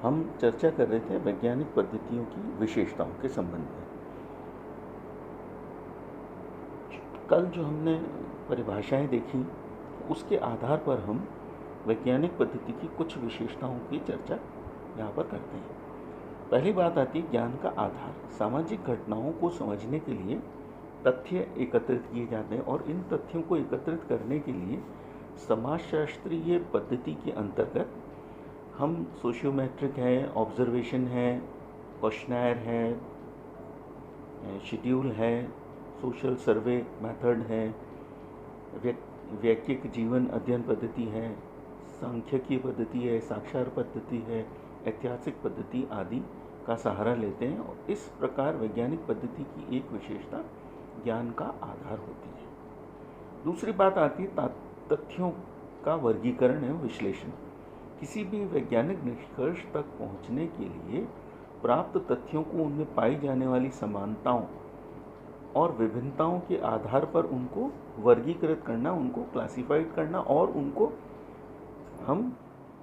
हम चर्चा कर रहे थे वैज्ञानिक पद्धतियों की विशेषताओं के संबंध में। कल जो हमने परिभाषाएं देखी, उसके आधार पर हम वैज्ञानिक पद्धति की कुछ विशेषताओं की चर्चा यहाँ पर करते हैं। पहली बात आती है ज्ञान का आधार। सामाजिक घटनाओं को समझने के लिए तथ्य एकत्रित किए जाते हैं और इन तथ्यों को एकत्रित करने के लिए समाजशास्त्रीय पद्धति के अंतर्गत हम सोशियोमेट्रिक है, ऑब्जर्वेशन है, क्वेश्चनर है, शेड्यूल है, सोशल सर्वे मेथड है, वैयक्तिक जीवन अध्ययन पद्धति है, सांख्यिकी पद्धति है, साक्षर पद्धति है, ऐतिहासिक पद्धति आदि का सहारा लेते हैं और इस प्रकार वैज्ञानिक पद्धति की एक विशेषता ज्ञान का आधार होती है। दूसरी बात आती है तथ्यों का वर्गीकरण एवं विश्लेषण। किसी भी वैज्ञानिक निष्कर्ष तक पहुंचने के लिए प्राप्त तथ्यों को उनमें पाई जाने वाली समानताओं और विभिन्नताओं के आधार पर उनको वर्गीकृत करना, उनको क्लासिफाइड करना और उनको हम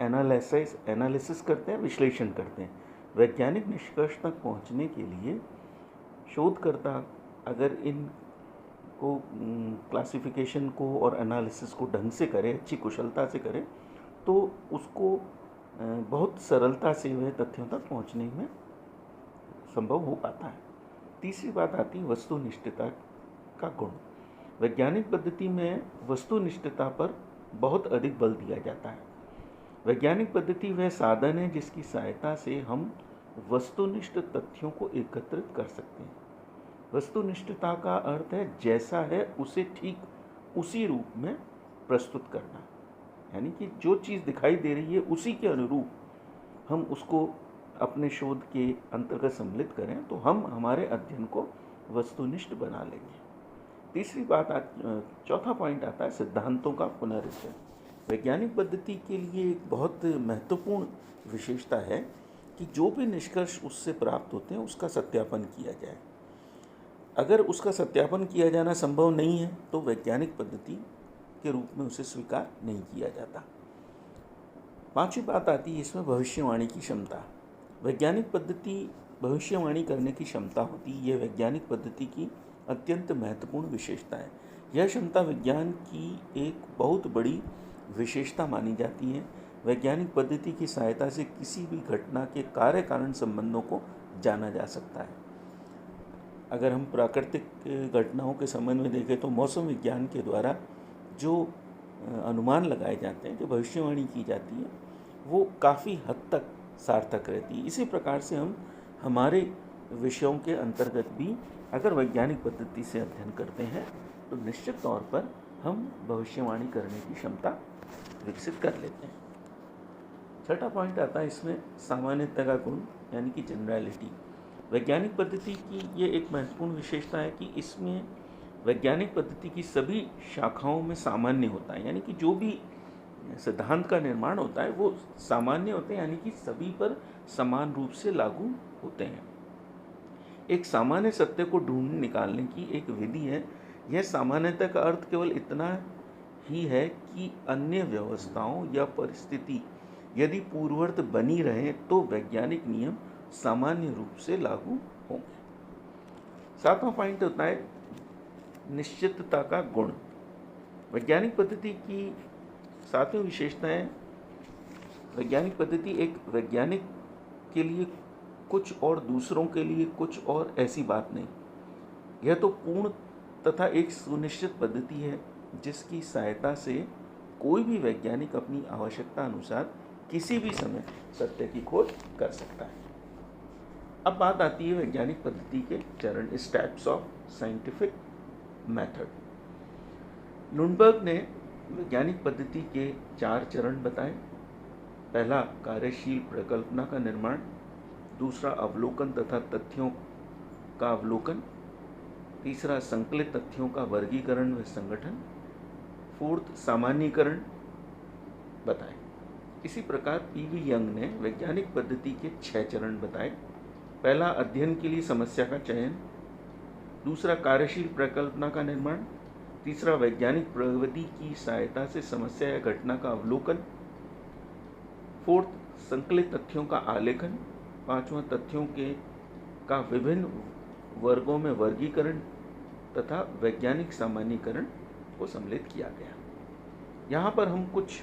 एनालिसिस करते हैं, विश्लेषण करते हैं। वैज्ञानिक निष्कर्ष तक पहुंचने के लिए शोधकर्ता अगर इन को क्लासिफिकेशन को और एनालिसिस को ढंग से करे, अच्छी कुशलता से करे, तो उसको बहुत सरलता से वह तथ्यों तक पहुंचने में संभव हो पाता है। तीसरी बात आती है वस्तुनिष्ठता का गुण। वैज्ञानिक पद्धति में वस्तुनिष्ठता पर बहुत अधिक बल दिया जाता है। वैज्ञानिक पद्धति वह साधन है जिसकी सहायता से हम वस्तुनिष्ठ तथ्यों को एकत्रित कर सकते हैं। वस्तुनिष्ठता का अर्थ है जैसा है उसे ठीक उसी रूप में प्रस्तुत करना, यानी कि जो चीज़ दिखाई दे रही है उसी के अनुरूप हम उसको अपने शोध के अंतर्गत सम्मिलित करें तो हम हमारे अध्ययन को वस्तुनिष्ठ बना लेंगे। तीसरी बात चौथा पॉइंट आता है सिद्धांतों का पुनरीक्षण। वैज्ञानिक पद्धति के लिए एक बहुत महत्वपूर्ण विशेषता है कि जो भी निष्कर्ष उससे प्राप्त होते हैं उसका सत्यापन किया जाए। अगर उसका सत्यापन किया जाना संभव नहीं है तो वैज्ञानिक पद्धति के रूप में उसे स्वीकार नहीं किया जाता। पांचवी बात आती है इसमें भविष्यवाणी की क्षमता। वैज्ञानिक पद्धति भविष्यवाणी करने की क्षमता होती है। यह वैज्ञानिक पद्धति की अत्यंत महत्वपूर्ण विशेषता है। यह क्षमता विज्ञान की एक बहुत बड़ी विशेषता मानी जाती है। वैज्ञानिक पद्धति की सहायता से किसी भी घटना के कार्य कारण संबंधों को जाना जा सकता है। अगर हम प्राकृतिक घटनाओं के संबंध में देखें तो मौसम विज्ञान के द्वारा जो अनुमान लगाए जाते हैं, जो भविष्यवाणी की जाती है, वो काफ़ी हद तक सार्थक रहती है। इसी प्रकार से हम हमारे विषयों के अंतर्गत भी अगर वैज्ञानिक पद्धति से अध्ययन करते हैं तो निश्चित तौर पर हम भविष्यवाणी करने की क्षमता विकसित कर लेते हैं। छठा पॉइंट आता है इसमें सामान्यता का गुण, यानी कि जनरलिटी। वैज्ञानिक पद्धति की ये एक महत्वपूर्ण विशेषता है कि इसमें वैज्ञानिक पद्धति की सभी शाखाओं में सामान्य होता है, यानी कि जो भी सिद्धांत का निर्माण होता है वो सामान्य होते हैं, यानी कि सभी पर समान रूप से लागू होते हैं। एक सामान्य सत्य को ढूंढ निकालने की एक विधि है। यह सामान्यता का अर्थ केवल इतना ही है कि अन्य व्यवस्थाओं या परिस्थिति यदि पूर्ववत बनी रहे तो वैज्ञानिक नियम सामान्य रूप से लागू होंगे। सातवां पॉइंट होता है निश्चितता का गुण। वैज्ञानिक पद्धति की सातवीं विशेषता है वैज्ञानिक पद्धति एक वैज्ञानिक के लिए कुछ और दूसरों के लिए कुछ और ऐसी बात नहीं। यह तो पूर्ण तथा एक सुनिश्चित पद्धति है जिसकी सहायता से कोई भी वैज्ञानिक अपनी आवश्यकता अनुसार किसी भी समय सत्य की खोज कर सकता है। अब बात आती है वैज्ञानिक पद्धति के चरण, steps of scientific method. Lundberg ने वैज्ञानिक पद्धति के 4 चरण बताए। पहला कार्यशील परिकल्पना का निर्माण, दूसरा अवलोकन तथा तथ्यों का अवलोकन, तीसरा संकलित तथ्यों का वर्गीकरण व संगठन, फोर्थ सामान्यीकरण बताए। इसी प्रकार पीवी यंग ने वैज्ञानिक पद्धति के 6 चरण बताए। पहला अध्ययन के लिए समस्या का चयन, दूसरा कार्यशील परिकल्पना का निर्माण, तीसरा वैज्ञानिक प्रविधि की सहायता से समस्या या घटना का अवलोकन, फोर्थ संकलित तथ्यों का आलेखन, पांचवा तथ्यों के का विभिन्न वर्गों में वर्गीकरण तथा वैज्ञानिक सामान्यीकरण को सम्मिलित किया गया। यहाँ पर हम कुछ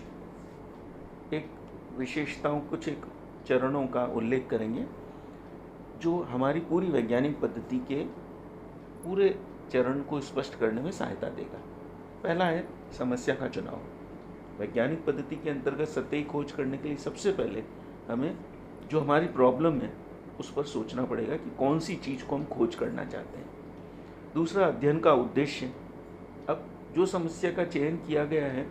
एक विशेषताओं, कुछ एक चरणों का उल्लेख करेंगे जो हमारी पूरी वैज्ञानिक पद्धति के पूरे चरण को स्पष्ट करने में सहायता देगा। पहला है समस्या का चुनाव। वैज्ञानिक पद्धति के अंतर्गत सत्य की खोज करने के लिए सबसे पहले हमें जो हमारी प्रॉब्लम है उस पर सोचना पड़ेगा कि कौन सी चीज़ को हम खोज करना चाहते हैं। दूसरा, अध्ययन का उद्देश्य। अब जो समस्या का चयन किया गया है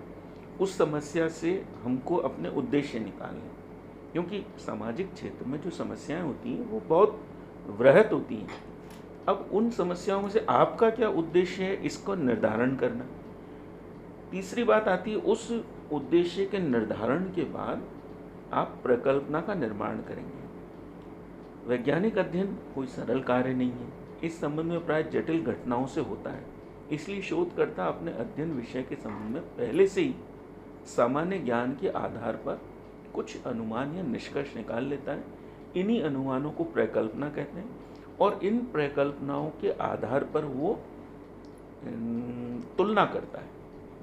उस समस्या से हमको अपने उद्देश्य निकालने, क्योंकि सामाजिक क्षेत्र में जो समस्याएं होती हैं वो बहुत वृहत होती हैं। अब उन समस्याओं में से आपका क्या उद्देश्य है इसको निर्धारण करना। तीसरी बात आती है, उस उद्देश्य के निर्धारण के बाद आप प्रकल्पना का निर्माण करेंगे। वैज्ञानिक अध्ययन कोई सरल कार्य नहीं है, इस संबंध में प्राय जटिल घटनाओं से होता है। इसलिए शोधकर्ता अपने अध्ययन विषय के संबंध में पहले से ही सामान्य ज्ञान के आधार पर कुछ अनुमान या निष्कर्ष निकाल लेता है। इन्हीं अनुमानों को प्रकल्पना कहते हैं और इन प्रकल्पनाओं के आधार पर वो तुलना करता है।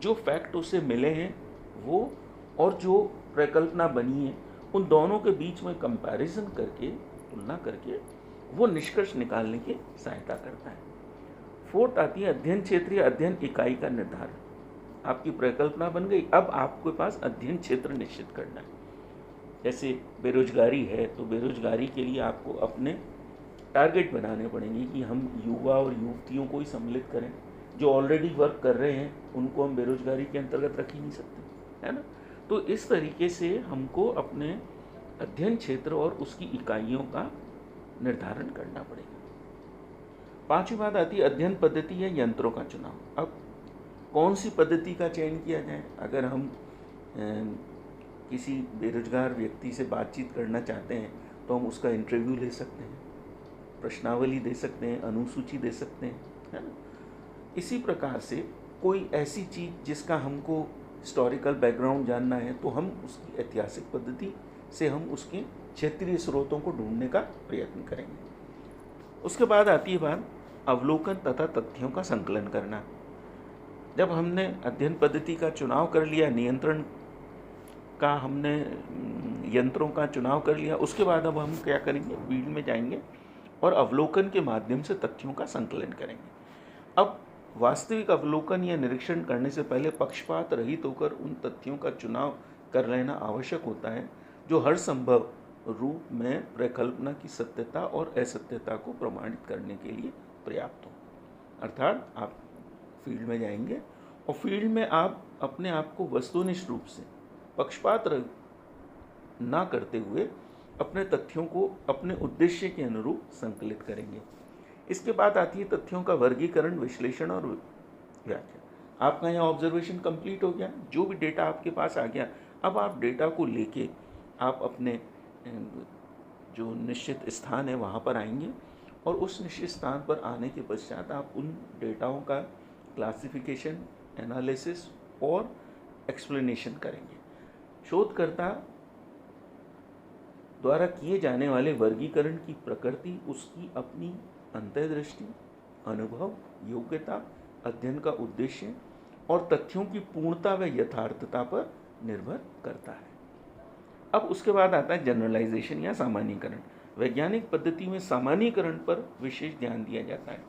जो फैक्ट उसे मिले हैं वो और जो प्रकल्पना बनी है उन दोनों के बीच में कंपैरिजन करके, तुलना करके वो निष्कर्ष निकालने की सहायता करता है। फोर्थ आती है अध्ययन क्षेत्र या अध्ययन इकाई का निर्धारण। आपकी प्रकल्पना बन गई, अब आपके पास अध्ययन क्षेत्र निश्चित करना है। जैसे बेरोजगारी है तो बेरोजगारी के लिए आपको अपने टारगेट बनाने पड़ेंगे कि हम युवा और युवतियों को ही सम्मिलित करें। जो ऑलरेडी वर्क कर रहे हैं उनको हम बेरोजगारी के अंतर्गत रख ही नहीं सकते, है ना। तो इस तरीके से हमको अपने अध्ययन क्षेत्र और उसकी इकाइयों का निर्धारण करना पड़ेगा। पांचवी बात आती है अध्ययन पद्धति या यंत्रों का चुनाव। अब कौन सी पद्धति का चयन किया जाए। अगर हम किसी बेरोजगार व्यक्ति से बातचीत करना चाहते हैं तो हम उसका इंटरव्यू ले सकते हैं, प्रश्नावली दे सकते हैं, अनुसूची दे सकते हैं, है ना। इसी प्रकार से कोई ऐसी चीज़ जिसका हमको हिस्टोरिकल बैकग्राउंड जानना है तो हम उसकी ऐतिहासिक पद्धति से हम उसके क्षेत्रीय स्रोतों को ढूंढने का प्रयत्न करेंगे। उसके बाद आती है बात अवलोकन तथा तथ्यों का संकलन करना। जब हमने अध्ययन पद्धति का चुनाव कर लिया, नियंत्रण का हमने यंत्रों का चुनाव कर लिया, उसके बाद अब हम क्या करेंगे, फील्ड में जाएंगे और अवलोकन के माध्यम से तथ्यों का संकलन करेंगे। अब वास्तविक अवलोकन या निरीक्षण करने से पहले पक्षपात रहित होकर उन तथ्यों का चुनाव कर लेना आवश्यक होता है जो हर संभव रूप में प्रकल्पना की सत्यता और असत्यता को प्रमाणित करने के लिए पर्याप्त हो। अर्थात आप फील्ड में जाएंगे और फील्ड में आप अपने आप को वस्तुनिष्ठ रूप से पक्षपात ना करते हुए अपने तथ्यों को अपने उद्देश्य के अनुरूप संकलित करेंगे। इसके बाद आती है तथ्यों का वर्गीकरण, विश्लेषण और व्याख्या। आपका यहाँ ऑब्जर्वेशन कंप्लीट हो गया, जो भी डेटा आपके पास आ गया, अब आप डेटा को लेके आप अपने जो निश्चित स्थान है वहाँ पर आएंगे और उस निश्चित स्थान पर आने के पश्चात आप उन डेटाओं का क्लासिफिकेशन, एनालिसिस और एक्सप्लेनेशन करेंगे। शोधकर्ता द्वारा किए जाने वाले वर्गीकरण की प्रकृति उसकी अपनी अंतर्दृष्टि, अनुभव, योग्यता, अध्ययन का उद्देश्य और तथ्यों की पूर्णता व यथार्थता पर निर्भर करता है। अब उसके बाद आता है जनरलाइजेशन या सामान्यीकरण। वैज्ञानिक पद्धति में सामान्यीकरण पर विशेष ध्यान दिया जाता है।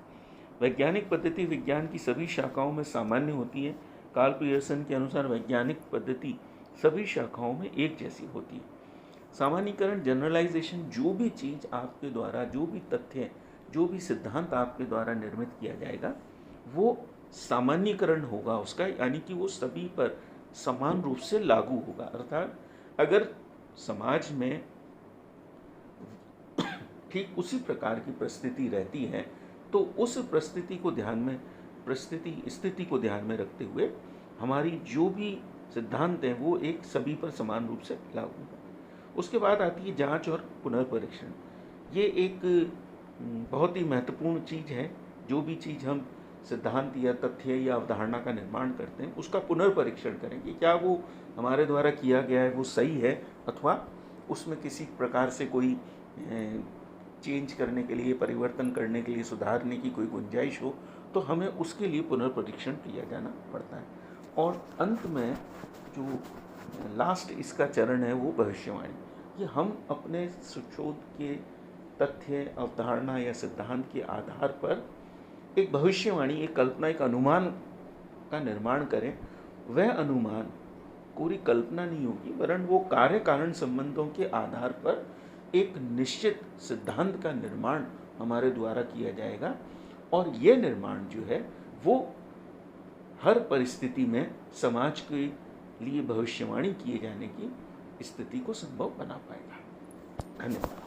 वैज्ञानिक पद्धति विज्ञान की सभी शाखाओं में सामान्य होती है। कार्ल पियर्सन के अनुसार वैज्ञानिक पद्धति सभी शाखाओं में एक जैसी होती है। सामान्यीकरण, जनरलाइजेशन, जो भी चीज़ आपके द्वारा, जो भी तथ्य, जो भी सिद्धांत आपके द्वारा निर्मित किया जाएगा वो सामान्यीकरण होगा उसका, यानी कि वो सभी पर समान रूप से लागू होगा। अर्थात अगर समाज में ठीक उसी प्रकार की परिस्थिति रहती है तो उस स्थिति को ध्यान में रखते हुए हमारी जो भी सिद्धांत हैं वो एक सभी पर समान रूप से लागू होगा। उसके बाद आती है जांच और पुनर्परीक्षण। ये एक बहुत ही महत्वपूर्ण चीज़ है। जो भी चीज़ हम सिद्धांत या तथ्य या अवधारणा का निर्माण करते हैं उसका पुनर्परीक्षण करें कि क्या वो हमारे द्वारा किया गया है वो सही है अथवा उसमें किसी प्रकार से कोई चेंज करने के लिए, परिवर्तन करने के लिए, सुधारने की कोई गुंजाइश हो तो हमें उसके लिए पुनर्परीक्षण किया जाना पड़ता है। और अंत में जो लास्ट इसका चरण है वो भविष्यवाणी। ये हम अपने शोध के तथ्य, अवधारणा या सिद्धांत के आधार पर एक भविष्यवाणी, एक कल्पना, एक अनुमान का निर्माण करें। वह अनुमान पूरी कल्पना नहीं होगी, वरन वो कार्य कारण संबंधों के आधार पर एक निश्चित सिद्धांत का निर्माण हमारे द्वारा किया जाएगा। और ये निर्माण जो है वो हर परिस्थिति में समाज के लिए भविष्यवाणी किए जाने की स्थिति को संभव बना पाएगा। धन्यवाद।